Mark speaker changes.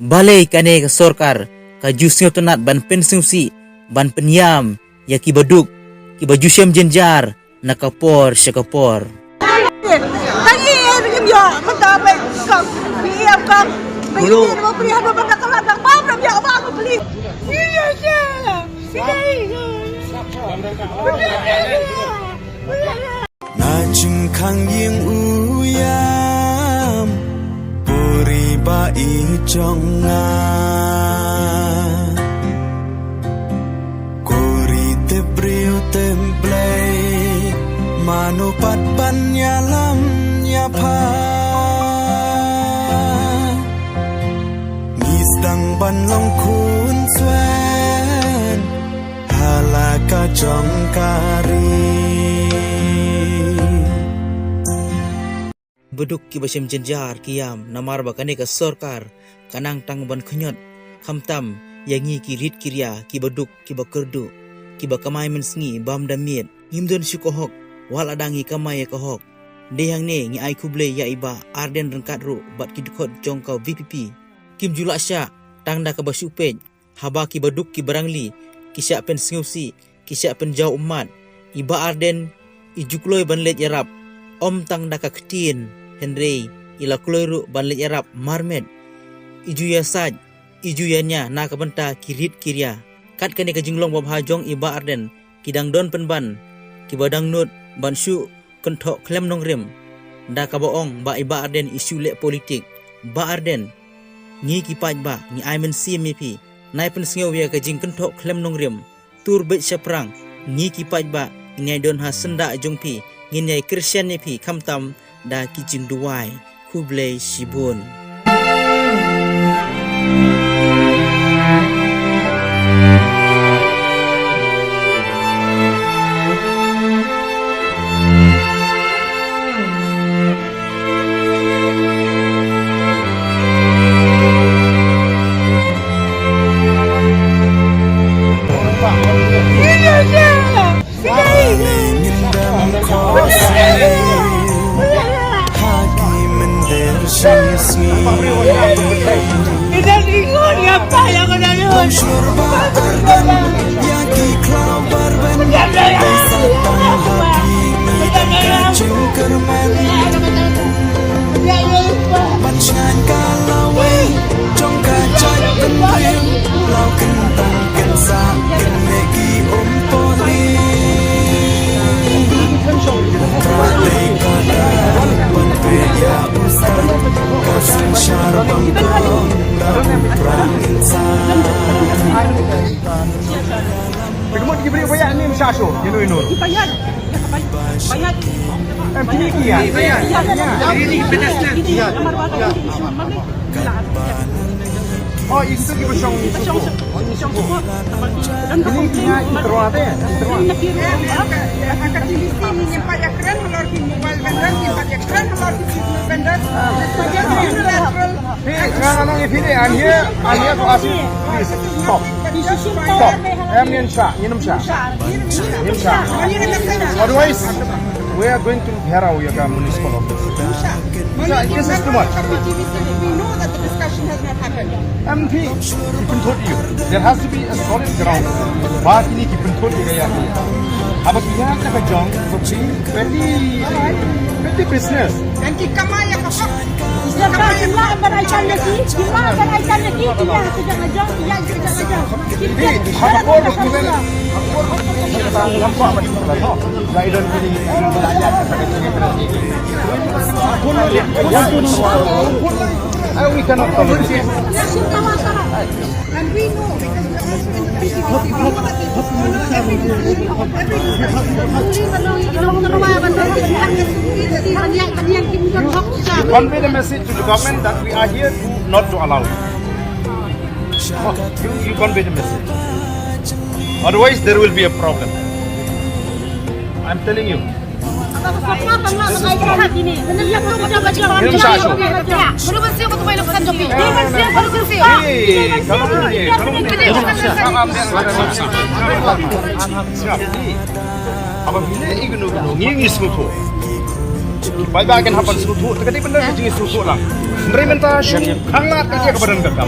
Speaker 1: balai kane ka sorkar ka jusnyo tonat ban pensiusi ban penyam ya ki baduk ki bajusyam jenjar nakapor syakapor
Speaker 2: Tadi dengan dia mentah baik kau biar kau beli mau beli apa bangga kalau tak apa biar apa aku beli. Iya saja.
Speaker 3: Najing kang ying uyam puri ba ijonga kuri tebriu templay manupat panyalam nyapa misdang banlong kun swen halaka jongkari
Speaker 1: beduk ki basyam jenjar kiam namar bakane ka sorkar kanang tang ban khunyot khamtam yangi ki rit kirya ki beduk ki bakerdu ki bakamai mensngi bam damiet himdon syukohok wal adangi kamai kahok dehang ne ngi ai kuble ya iba arden rengkat ru bat ki dukot jongkau VPP kim julasya tangda ka basyupej haba ki beduk ki barangli kisya pen sngeusi kisya pen jau umat iba arden ijukloi ban let yarap om tang da ka ktin Henry ila kloiru ban let yarap marmet iju ya saj iju yanya na ka benta kirit kirya kat kane ka jinglong bab hajong iba arden kidang don penban ki badang nut ban syu kenthok klem nong rem da ka boong ba iba arden isu le politik ba arden ngi ki paj ba ngi aimen CMP nai pen sngeu ya ka jing kenthok klem nong rem tur bet saprang ngi ki paj ba ngai don ha senda jongpi ngi nyai Christian ne pi khamtam da ki jing duwai kublai shibun
Speaker 2: Kita ikut apa yang kena lihat?
Speaker 4: Kemudian diberi bayar ni msyasyo, inur.
Speaker 2: Bayar. Bayar.
Speaker 4: Tinggi ya.
Speaker 2: Ini pedas.
Speaker 4: Oh, itu di Besong. Ini punya interuat ya. I'm here to ask you, please stop. Otherwise, we are going to Herau municipal office. This is too much.
Speaker 2: We know that the discussion has not happened.
Speaker 4: MP, keep told you. There has to be a solid ground. Baat ini keep told you gaya. अब यहाँ तक जाऊँ तो very business.
Speaker 2: Dan kita maya kapag
Speaker 5: Jumlah beraikan lagi, dia tidak ngejong, dia tidak ngejong.
Speaker 4: Apa orang bukan? Orang nampak macam mana? No, guidance ini. We cannot cover this.
Speaker 2: and we know because we are
Speaker 4: You convey the message to the government that we are here not to allow it. You convey the message. Otherwise, there will be a problem. I'm telling you. Apabila igno ngingis mo po, Baik akan hapan suatu, tapi benar jadi suatu lang. Mereka minta syariat hangat kerja kepada negara.